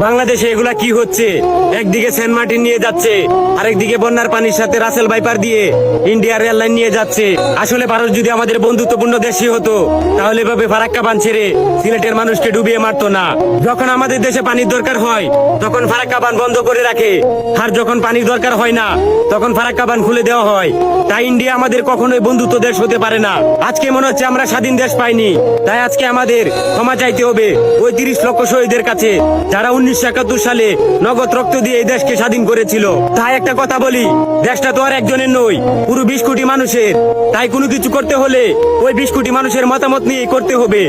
বাংলাদেশে এগুলা কি হচ্ছে? একদিকে সেন্ট মার্টিন নিয়ে যাচ্ছে, আরেকদিকে বন্যার পানির সাথে রাসেল ভাইপার দিয়ে ইন্ডিয়ার এয়ারলাইন নিয়ে যাচ্ছে। আসলে ভারত যদি আমাদের বন্ধুত্বপূর্ণ দেশই হতো, তাহলে এভাবে ফারাক্কা বাঁধ ছেড়ে সিলেটের মানুষকে ডুবিয়ে মারতো না। যখন আমাদের দেশে পানির দরকার হয়, তখন ফারাক্কা বাঁধ বন্ধ করে রাখে, আর যখন পানির দরকার হয় না, তখন ফারাক্কা বাঁধ খুলে দেওয়া হয়। তাই ইন্ডিয়া আমাদের কখনোই বন্ধুত্ব দেশ হতে পারে না। আজকে মনে হচ্ছে আমরা স্বাধীন দেশ পাইনি, তাই আজকে আমাদের ক্ষমা চাইতে হবে ওই 30 লক্ষ শহীদের কাছে, যারা 1971 সালে নগদ রক্ত দিয়ে এই দেশকে স্বাধীন করেছিল। তাই একটা কথা বলি, দেশটা তো আর একজনের নয়, পুরো 20 কোটি মানুষের। তাই কোনো কিছু করতে হলে ওই 20 কোটি মানুষের মতামত নিয়ে করতে হবে।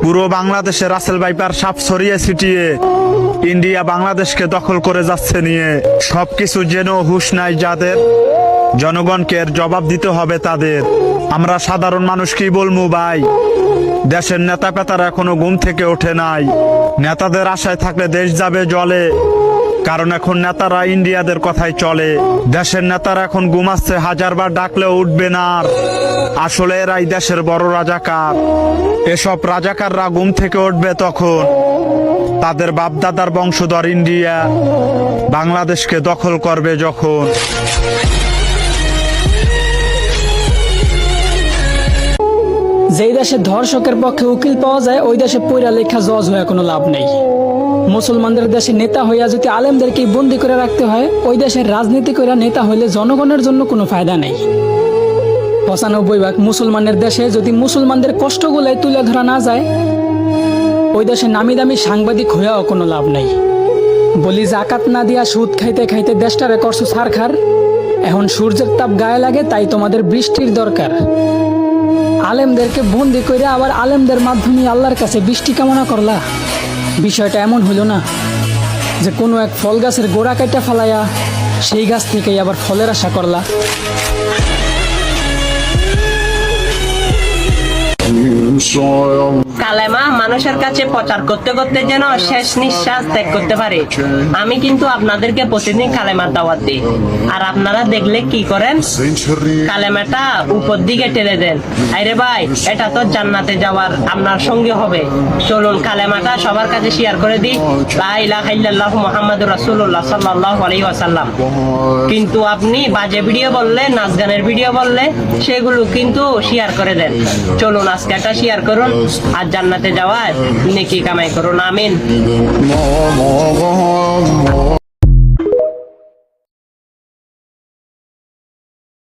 পুরো বাংলাদেশে রাসেল ভাইপার সাপ ছড়িয়ে ছিটিয়ে ইন্ডিয়া বাংলাদেশকে দখল করে যাচ্ছে নিয়ে সবকিছু যেন হুঁশ নাই যাদের, জনগণকে এর জবাব দিতে হবে তাদের। আমরা সাধারণ মানুষ কি বলবো ভাই? দেশের নেতা পেতারা এখনো ঘুম থেকে ওঠে নাই। নেতাদের আশায় থাকলে দেশ যাবে জলে, কারণ এখন নেতারা ইন্ডিয়াদের কথাই চলে। দেশের নেতারা এখন ঘুমাচ্ছে, হাজারবার ডাকলেও উঠবে না আর। আসলে এরাই দেশের বড় রাজাকার। এসব রাজাকাররা ঘুম থেকে উঠবে তখন তাদের বাপদাদার বংশধর ইন্ডিয়া বাংলাদেশকে দখল করবে যখন। যেই দেশে ধর্ষকের পক্ষে উকিল পাওয়া যায়, ওই দেশে পয়রা লেখা জজ হয়ে কোনো লাভ নেই। মুসলমানদের দেশে নেতা হইয়া যদি আলেমদেরকে বন্দি করে রাখতে হয়, ওই দেশের রাজনীতি করে নেতা হইলে জনগণের জন্য কোনো ফায়দা নেই। 95% মুসলমানের দেশে যদি মুসলমানদের কষ্টগুলাই তুলে ধরা না যায়, ওই দেশে নামি দামি সাংবাদিক হইয়াও কোনো লাভ নেই। বলি জাকাত না দিয়া সুদ খাইতে খাইতে দেশটারে করছো ছারখার। এখন সূর্যের তাপ গায়ে লাগে, তাই তোমাদের বৃষ্টির দরকার। আলেমদেরকে বন্দি করে আবার আলেমদের মাধ্যমে আল্লাহর কাছে বৃষ্টি কামনা করলা। বিষয়টা এমন হইল না যে কোনো এক ফল গাছের গোড়া কাটা ফালাইয়া সেই গাছ থেকেই আবার ফলের আশা করলা। কালেমা মানুষের কাছে প্রচার করতে করতে যেন শেষ নিঃশ্বাস ত্যাগ করতে পারে। আমি কিন্তু আপনাদেরকে প্রতিদিন কালেমার দাওয়াত দিই, আর আপনারা দেখলে কি করেন? কালেমাটা উপর দিকে টেনে দেন। আরে ভাই, এটা তো জান্নাতে যাওয়ার আপনার সঙ্গে হবে। চলুন কালেমাটা সবার কাছে শেয়ার করে দিই, লা ইলাহা ইল্লাল্লাহু মুহাম্মাদুর রাসূলুল্লাহ সাল্লাল্লাহু আলাইহি ওয়াসাল্লাম। কিন্তু আপনি বাজে ভিডিও বললে, নাচ গানের ভিডিও বললে, সেগুলো কিন্তু শেয়ার করে দেন। চলুন আজকে একটা শেয়ার করুন, আর জান্নাতে যাওয়ার নেকি কামাই করুন। আমিন।